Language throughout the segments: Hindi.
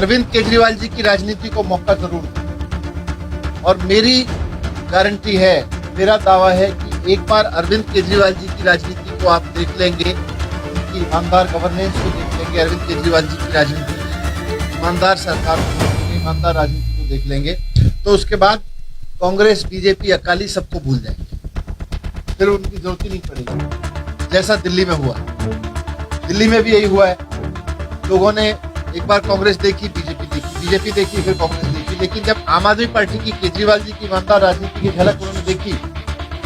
अरविंद केजरीवाल जी की राजनीति को मौका जरूर दें। और मेरी गारंटी है, मेरा दावा है कि एक बार अरविंद केजरीवाल जी की राजनीति को आप देख लेंगे, उनकी ईमानदार गवर्नेंस को देख लेंगे, अरविंद केजरीवाल जी की राजनीति, ईमानदार सरकार को देख लेंगे, ईमानदार राजनीति को देख लेंगे, तो उसके बाद कांग्रेस, बीजेपी, अकाली सबको भूल जाएंगे, फिर उनकी जरूरत ही नहीं पड़ेगी। जैसा दिल्ली में हुआ, दिल्ली में भी यही हुआ है। लोगों ने एक बार कांग्रेस देखी, बीजेपी देखी, फिर कांग्रेस देखी, लेकिन जब आम आदमी पार्टी की, केजरीवाल जी की ईमानदार राजनीति की झलक उन्होंने देखी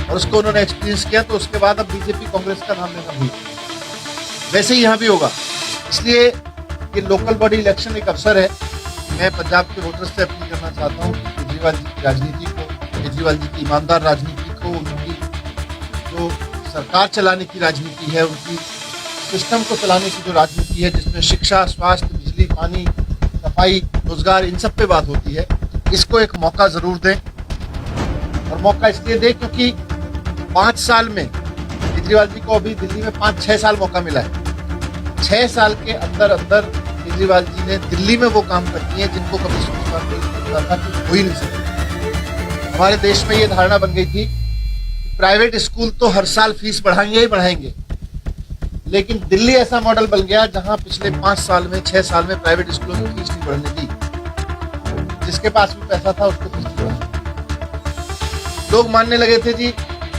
और उसको उन्होंने एक्सपीरियंस किया, तो उसके बाद अब बीजेपी कांग्रेस का नाम लेना भूल। वैसे ही यहाँ भी होगा। इसलिए ये लोकल बॉडी इलेक्शन एक अवसर है। मैं पंजाब के वोटर्स से अपील करना चाहता हूँ कि केजरीवाल जी की राजनीति को, केजरीवाल जी की ईमानदार राजनीति को, उनकी जो सरकार चलाने की राजनीति है, उनकी सिस्टम को चलाने की जो राजनीति है, जिसमें शिक्षा, स्वास्थ्य, बिजली, पानी, सफाई, रोजगार, इन सब पे बात होती है, इसको एक मौका जरूर दें। और मौका इसलिए दें क्योंकि 5 साल में केजरीवाल जी को अभी दिल्ली में 5-6 साल मौका मिला है। 6 साल के अंदर अंदर केजरीवाल जी ने दिल्ली में वो काम कर दिए जिनको कभी सोचना नहीं था कि हो ही नहीं सकता। हमारे देश में ये धारणा बन गई थी कि प्राइवेट स्कूल तो हर साल फीस बढ़ाएंगे ही बढ़ाएंगे, लेकिन दिल्ली ऐसा मॉडल बन गया जहां पिछले 5 साल में, 6 साल में प्राइवेट स्कूलों की फीस नहीं बढ़ने दी। जिसके पास भी पैसा था उसको फीस नहीं बढ़ा। लोग मानने लगे थे जी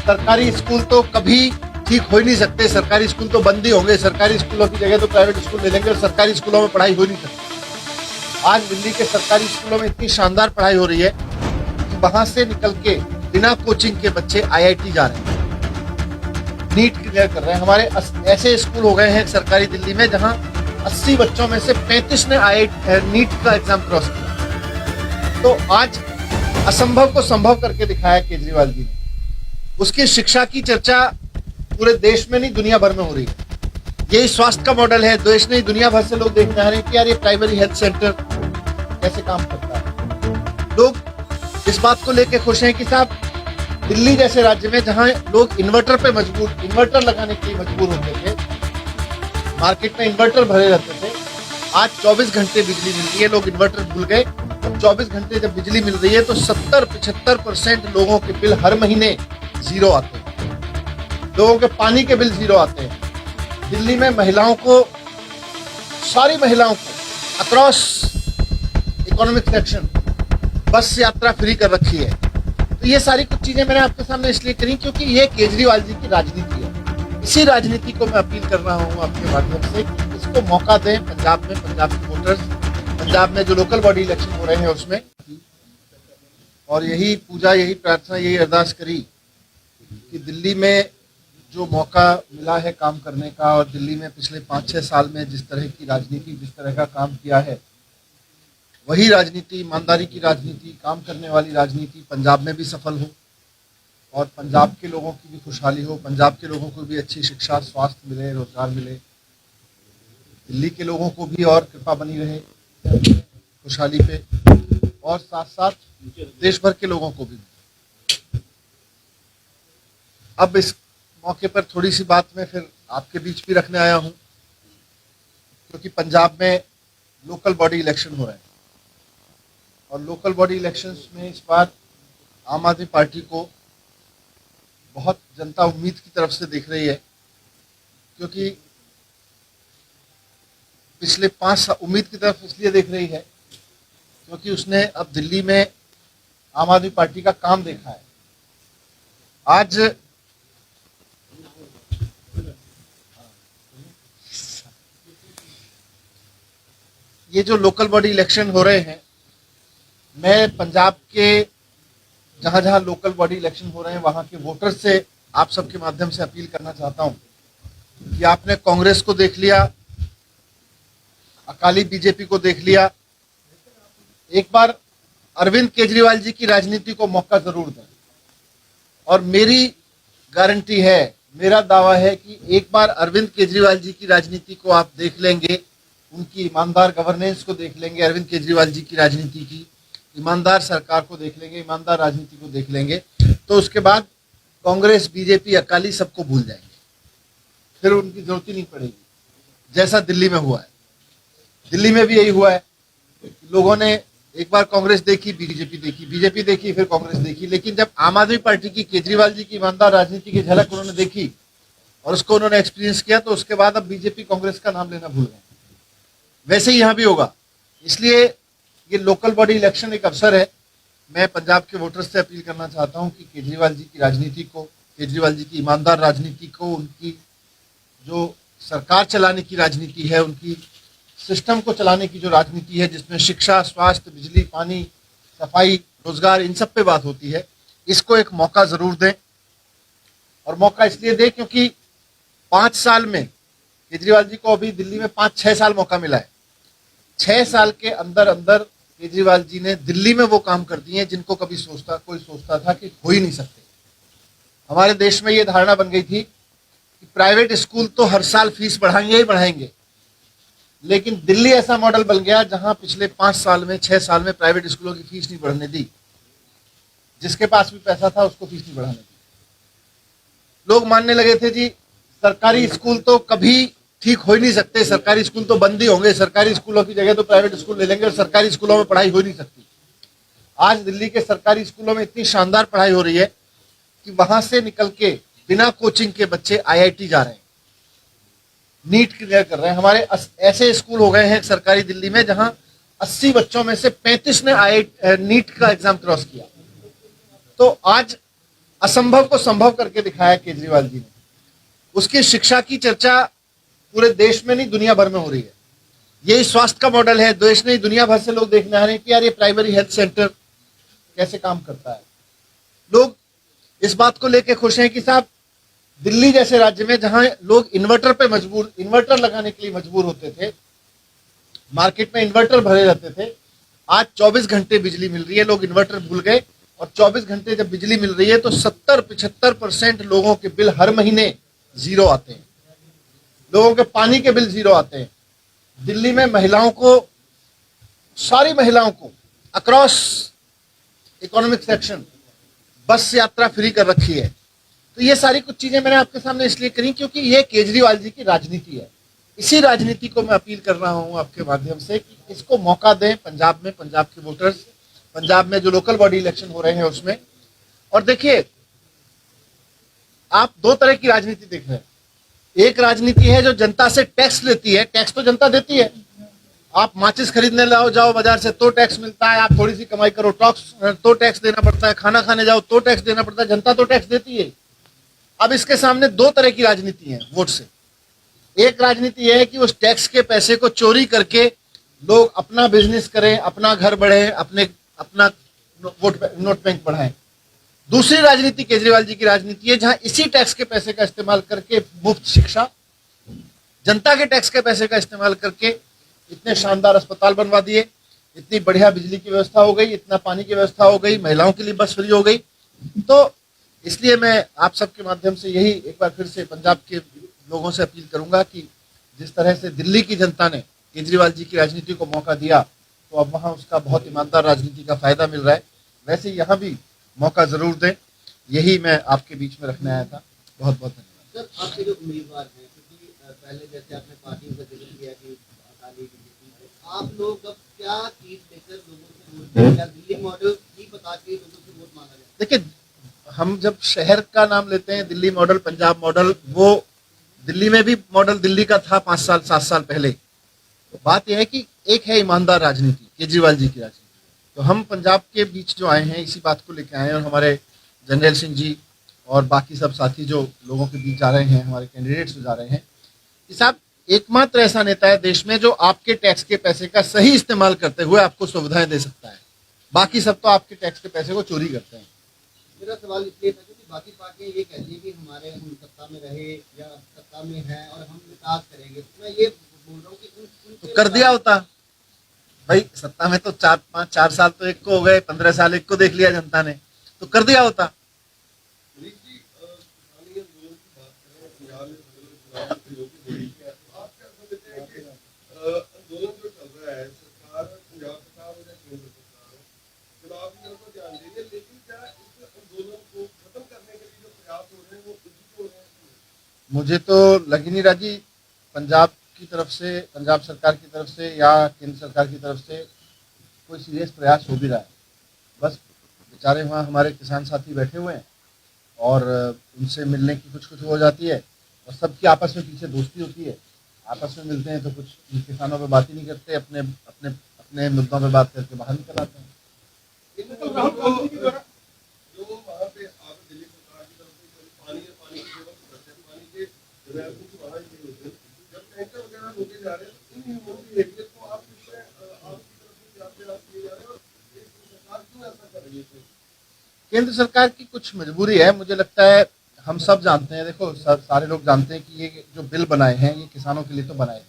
सरकारी स्कूल तो कभी ठीक हो ही नहीं सकते, सरकारी स्कूल तो बंद ही होंगे, सरकारी स्कूलों की जगह तो प्राइवेट स्कूल ले लेंगे और सरकारी स्कूलों में पढ़ाई हो नहीं सकती। आज दिल्ली के सरकारी स्कूलों में इतनी शानदार पढ़ाई हो रही है कि वहां से निकल के बिना कोचिंग के बच्चे IIT जा रहे हैं, नीट क्लियर कर रहे हैं। हमारे ऐसे स्कूल हो गए हैं सरकारी दिल्ली में जहां 80 बच्चों में से 35 ने नीट का एग्जाम क्रॉस किया। तो आज असंभव को संभव करके दिखाया केजरीवाल जी ने। उसकी शिक्षा की चर्चा पूरे देश में नहीं, दुनिया भर में हो रही है। यही स्वास्थ्य का मॉडल है। देश नहीं, दुनिया भर से लोग देखने आ रहे हैं कि यार ये प्राइमरी हेल्थ सेंटर कैसे काम करता है। लोग इस बात को लेकर खुश हैं कि साहब दिल्ली जैसे राज्य में जहां लोग इन्वर्टर लगाने के लिए मजबूर होते थे, मार्केट में इन्वर्टर भरे रहते थे, आज 24 घंटे बिजली मिल रही है। लोग इन्वर्टर भूल गए। अब 24 घंटे जब बिजली मिल रही है तो 70-75% लोगों के बिल हर महीने जीरो आते हैं। लोगों के पानी के बिल जीरो आते हैं। दिल्ली में महिलाओं को, सारी महिलाओं को अक्रॉस इकोनॉमिक सेक्शन बस यात्रा फ्री कर रखी है। तो ये सारी कुछ चीजें मैंने आपके सामने इसलिए करी क्योंकि ये केजरीवाल जी की राजनीति है। इसी राजनीति को मैं अपील कर रहा हूँ आपके माध्यम से कि इसको मौका दें पंजाब में, पंजाब के वोटर्स, पंजाब में जो लोकल बॉडी इलेक्शन हो रहे हैं उसमें। और यही पूजा, यही प्रार्थना, यही अरदास करी कि दिल्ली में जो मौका मिला है काम करने का, और दिल्ली में पिछले 5-6 साल में जिस तरह की राजनीति, जिस तरह का काम किया है, वही राजनीति, ईमानदारी की राजनीति, काम करने वाली राजनीति पंजाब में भी सफल हो और पंजाब के लोगों की भी खुशहाली हो, पंजाब के लोगों को भी अच्छी शिक्षा, स्वास्थ्य मिले, रोजगार मिले, दिल्ली के लोगों को भी और कृपा बनी रहे खुशहाली पे, और साथ साथ देश भर के लोगों को भी। अब इस मौके पर थोड़ी सी बात मैं फिर आपके बीच भी रखने आया हूं, क्योंकि पंजाब में लोकल बॉडी इलेक्शन हो रहे हैं और लोकल बॉडी इलेक्शंस में इस बार आम आदमी पार्टी को बहुत जनता उम्मीद की तरफ से देख रही है, क्योंकि पिछले 5 साल उम्मीद की तरफ इसलिए देख रही है क्योंकि उसने अब दिल्ली में आम आदमी पार्टी का काम देखा है। आज ये जो लोकल बॉडी इलेक्शन हो रहे हैं, मैं पंजाब के जहां जहां लोकल बॉडी इलेक्शन हो रहे हैं वहां के वोटर से आप सबके माध्यम से अपील करना चाहता हूं कि आपने कांग्रेस को देख लिया, अकाली बीजेपी को देख लिया, एक बार अरविंद केजरीवाल जी की राजनीति को मौका जरूर दें। और मेरी गारंटी है, मेरा दावा है कि एक बार अरविंद केजरीवाल जी की राजनीति को आप देख लेंगे, उनकी ईमानदार गवर्नेंस को देख लेंगे, अरविंद केजरीवाल जी की राजनीति की ईमानदार सरकार को देख लेंगे, ईमानदार राजनीति को देख लेंगे, तो उसके बाद कांग्रेस, बीजेपी, अकाली सबको भूल जाएंगे, फिर उनकी जरूरत ही नहीं पड़ेगी। जैसा दिल्ली में हुआ है, दिल्ली में भी यही हुआ है। लोगों ने एक बार कांग्रेस देखी, बीजेपी देखी, फिर कांग्रेस देखी, लेकिन जब आम आदमी पार्टी की, केजरीवाल जी की ईमानदार राजनीति की झलक उन्होंने देखी और उसको उन्होंने एक्सपीरियंस किया, तो उसके बाद अब बीजेपी कांग्रेस का नाम लेना भूल गए। वैसे ही यहां भी होगा। इसलिए ये लोकल बॉडी इलेक्शन एक अवसर है। मैं पंजाब के वोटर्स से अपील करना चाहता हूं कि केजरीवाल जी की राजनीति को, केजरीवाल जी की ईमानदार राजनीति को, उनकी जो सरकार चलाने की राजनीति है, उनकी सिस्टम को चलाने की जो राजनीति है, जिसमें शिक्षा, स्वास्थ्य, बिजली, पानी, सफाई, रोजगार, इन सब पे बात होती है, इसको एक मौका जरूर दें। और मौका इसलिए दें क्योंकि 5 साल में केजरीवाल जी को अभी दिल्ली में 5-6 साल मौका मिला है। 6 साल के अंदर अंदर केजरीवाल जी ने दिल्ली में वो काम कर दिए जिनको कभी कोई सोचता था कि हो ही नहीं सकते। हमारे देश में ये धारणा बन गई थी कि प्राइवेट स्कूल तो हर साल फीस बढ़ाएंगे ही बढ़ाएंगे, लेकिन दिल्ली ऐसा मॉडल बन गया जहां पिछले 5 साल में, 6 साल में प्राइवेट स्कूलों की फीस नहीं बढ़ने दी। जिसके पास भी पैसा था उसको फीस नहीं बढ़ाने दी। लोग मानने लगे थे जी सरकारी स्कूल तो कभी ठीक हो ही नहीं सकते, सरकारी स्कूल तो बंद ही होंगे, सरकारी स्कूलों की जगह तो प्राइवेट स्कूल ले लेंगे और सरकारी स्कूलों में पढ़ाई हो ही नहीं सकती। आज दिल्ली के सरकारी स्कूलों में इतनी शानदार पढ़ाई हो रही है कि वहां से निकल के बिना कोचिंग के बच्चे आईआईटी जा रहे हैं, नीट क्लियर कर रहे हैं। हमारे ऐसे स्कूल हो गए हैं सरकारी दिल्ली में जहां 80 बच्चों में से 35 ने नीट का एग्जाम क्रॉस किया। तो आज असंभव को संभव करके दिखाया केजरीवाल जी ने। उसकी शिक्षा की चर्चा पूरे देश में नहीं, दुनिया भर में हो रही है। यही स्वास्थ्य का मॉडल है। देश नहीं, दुनिया भर से लोग देखने आ रहे हैं कि यार ये प्राइमरी हेल्थ सेंटर कैसे काम करता है। लोग इस बात को लेकर खुश हैं कि साहब दिल्ली जैसे राज्य में जहां लोग इन्वर्टर लगाने के लिए मजबूर होते थे, मार्केट में इन्वर्टर भरे रहते थे, आज 24 घंटे बिजली मिल रही है। लोग इन्वर्टर भूल गए और 24 घंटे जब बिजली मिल रही है तो 70-75% लोगों के बिल हर महीने जीरो आते हैं। लोगों के पानी के बिल जीरो आते हैं। दिल्ली में महिलाओं को, सारी महिलाओं को अक्रॉस इकोनॉमिक सेक्शन बस यात्रा फ्री कर रखी है। तो ये सारी कुछ चीजें मैंने आपके सामने इसलिए करी क्योंकि ये केजरीवाल जी की राजनीति है। इसी राजनीति को मैं अपील कर रहा हूं आपके माध्यम से कि इसको मौका दें पंजाब में, पंजाब के वोटर्स, पंजाब में जो लोकल बॉडी इलेक्शन हो रहे हैं उसमें। और देखिए, आप 2 तरह की राजनीति देख रहे हैं। एक राजनीति है जो जनता से टैक्स लेती है, टैक्स तो जनता देती है। आप माचिस खरीदने जाओ बाजार से तो टैक्स मिलता है, आप थोड़ी सी कमाई करो तो टैक्स देना पड़ता है, खाना खाने जाओ तो टैक्स देना पड़ता है, जनता तो टैक्स देती है। अब इसके सामने 2 तरह की राजनीति है वोट से। एक राजनीति है कि उस टैक्स के पैसे को चोरी करके लोग अपना बिजनेस करें, अपना घर बढ़े, अपना नोट बैंक बढ़ाएं। दूसरी राजनीति केजरीवाल जी की राजनीति है जहां इसी टैक्स के पैसे का इस्तेमाल करके मुफ्त शिक्षा, जनता के टैक्स के पैसे का इस्तेमाल करके इतने शानदार अस्पताल बनवा दिए, इतनी बढ़िया बिजली की व्यवस्था हो गई, इतना पानी की व्यवस्था हो गई, महिलाओं के लिए बस फ्री हो गई। तो इसलिए मैं आप सबके माध्यम से यही एक बार फिर से पंजाब के लोगों से अपील करूंगा कि जिस तरह से दिल्ली की जनता ने केजरीवाल जी की राजनीति को मौका दिया, तो अब वहां उसका बहुत ईमानदार राजनीति का फायदा मिल रहा है। वैसे यहाँ भी मौका जरूर दें, यही मैं आपके बीच में रखने आया था। बहुत बहुत धन्यवाद। सर, आपके जो उम्मीदवार हैं, क्योंकि पहले जैसे आपने पार्टियों का जिक्र किया कि अकाली बीजेपी, आप लोग अब क्या चीज लेकर लोगों से वोट दें? क्या दिल्ली मॉडल ही बता के लोगों से वोट मांगा जाए? देखिए, हम जब शहर का नाम लेते हैं, दिल्ली मॉडल, पंजाब मॉडल, वो दिल्ली में भी मॉडल दिल्ली का था 5 साल 7 साल पहले। तो बात यह है कि एक है ईमानदार राजनीति, केजरीवाल जी की राजनीति। तो हम पंजाब के बीच जो आए हैं इसी बात को लेकर आए हैं, और हमारे जनरल सिंह जी और बाकी सब साथी जो लोगों के बीच जा रहे हैं, हमारे कैंडिडेट्स जो जा रहे हैं, कि साहब एकमात्र ऐसा नेता है देश में जो आपके टैक्स के पैसे का सही इस्तेमाल करते हुए आपको सुविधाएं दे सकता है। बाकी सब तो आपके टैक्स के पैसे को चोरी करते हैं। मेरा सवाल इसलिए था क्योंकि बाकी पार्टियां ये कहती है कि हम सत्ता में रहे या सत्ता में है और हम विकास करेंगे। तो मैं ये बोल रहा हूँ कि तो कर दिया होता भाई। सत्ता में तो 4 साल तो एक को हो गए, 15 साल एक को देख लिया जनता ने, तो कर दिया होता। मुझे तो लग ही नहीं रहा जी पंजाब की तरफ से, पंजाब सरकार की तरफ से या केंद्र सरकार की तरफ से कोई सीरियस प्रयास हो भी रहा है। बस बेचारे वहाँ हमारे किसान साथी बैठे हुए हैं और उनसे मिलने की कुछ हो जाती है और सबकी आपस में पीछे दोस्ती होती है। आपस में मिलते हैं तो कुछ किसानों पे बात ही नहीं करते, अपने अपने अपने मुद्दों पे बात करके बाहर निकल आते हैं। तो राहुल गांधी के द्वारा जो वहाँ पे आप दिल्ली सरकार की तरफ से पानी की सेवा करते हैं, पानी के कुछ वहाँ ही होते हैं, जब टैंकर वगैरह रोके जा रहे हैं इन मोदी एरिया को आप इसमें आपकी तरफ से क्या प्रयास किए जा रहे हैं और सरकार क्यों ऐसा कर रही है? केंद्र सरकार की कुछ मजबूरी है, मुझे लगता है हम सब जानते हैं। देखो सारे लोग जानते हैं कि ये जो बिल बनाए हैं ये किसानों के लिए तो बनाए हैं,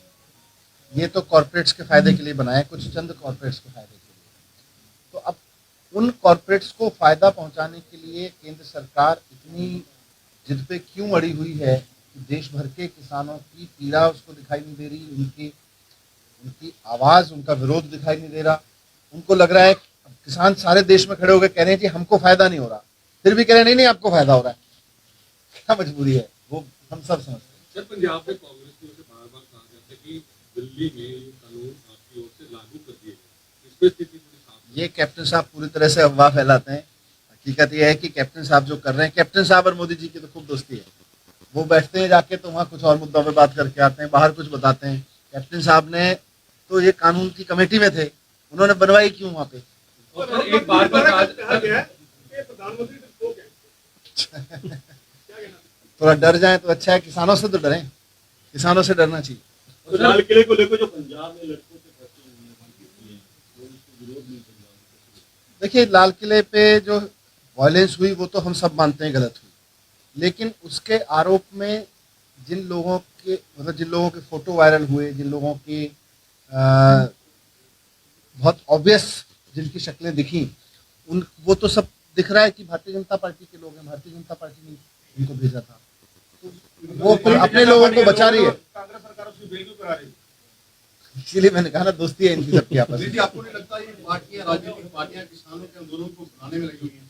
ये तो कॉर्पोरेट्स के फायदे के लिए बनाए, कुछ चंद कॉर्पोरेट्स के फायदे के लिए। तो अब उन कॉर्पोरेट्स को फायदा पहुंचाने के लिए केंद्र सरकार इतनी जिद पे क्यों अड़ी हुई है कि देश भर के किसानों की पीड़ा उसको दिखाई नहीं दे रही, उनकी आवाज, उनका विरोध दिखाई नहीं दे रहा। उनको लग रहा है किसान सारे देश में खड़े होकर कह रहे हैं कि हमको फायदा नहीं हो रहा, फिर भी कह रहे हैं नहीं आपको फायदा हो रहा है। क्या मजबूरी है वो हम सब समझते हैं। सर, पंजाब में कांग्रेस की ओर से बार-बार कहा जाता है कि दिल्ली में ये कानून आपकी ओर से लागू कर दिए गए, इस पे स्थिति पूरी साफ है। ये कैप्टन साहब पूरी तरह से अफवाह फैलाते हैं। हकीकत ये है कि कैप्टन साहब जो कर रहे हैं, कैप्टन साहब और मोदी जी की तो खूब दोस्ती है। वो बैठते हैं जाके तो वहाँ कुछ और मुद्दों पर बात करके आते हैं, बाहर कुछ बताते हैं। कैप्टन साहब ने तो ये कानून की कमेटी में थे, उन्होंने बनवाई क्यों वहाँ पे? और एक बार कहा गया है कि प्रधानमंत्री को क्या थोड़ा डर जाए तो अच्छा है, किसानों से तो डरें, किसानों से डरना चाहिए। तो लाल किले को लेकर जो पंजाब में लड़कों से फैसले हुए हैं, तो इसको विरोध नहीं पंजाब। देखिए, लाल किले पे जो वायलेंस हुई वो तो हम सब मानते हैं गलत हुई, लेकिन उसके आरोप में जिन लोगों के फोटो वायरल हुए, जिन लोगों के बहुत ऑब्वियस जिनकी शक्लें दिखी, वो तो सब दिख रहा है कि भारतीय जनता पार्टी के लोग हैं। भारतीय जनता पार्टी ने उनको भेजा था, तो वो अपने लोगों को बचा रही है। कांग्रेस सरकार उसकी बेल क्यों करा रही है? इसीलिए मैंने कहा ना, दोस्ती है इनकी सबकी आपस में। आपको नहीं लगता ये पार्टियां, राजनीतिक पार्टियां किसानों के आंदोलन को बढ़ाने में लगी हुई हैं?